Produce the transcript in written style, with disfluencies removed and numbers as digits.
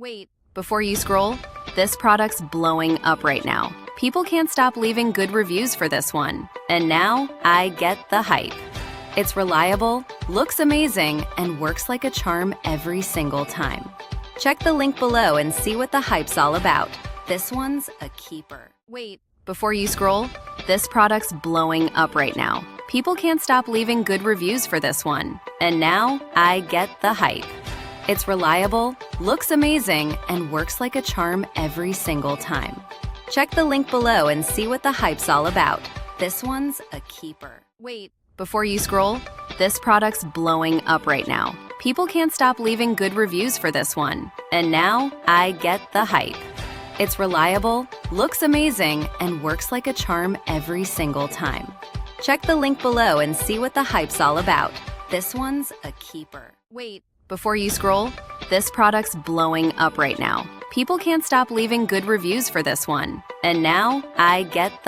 Wait, before you scroll, this product's blowing up right now. People can't stop leaving good reviews for this one. And now, I get the hype. It's reliable, looks amazing, and works like a charm every single time. Check the link below and see what the hype's all about. This one's a keeper. Wait, before you scroll, this product's blowing up right now. People can't stop leaving good reviews for this one. And now, I get the hype. It's reliable, looks amazing, and works like a charm every single time. Check the link below and see what the hype's all about. This one's a keeper. Wait, before you scroll, this product's blowing up right now. People can't stop leaving good reviews for this one. And now, I get the hype. It's reliable, looks amazing, and works like a charm every single time. Check the link below and see what the hype's all about. This one's a keeper. Wait, before you scroll, this product's blowing up right now. People can't stop leaving good reviews for this one. And now, I get the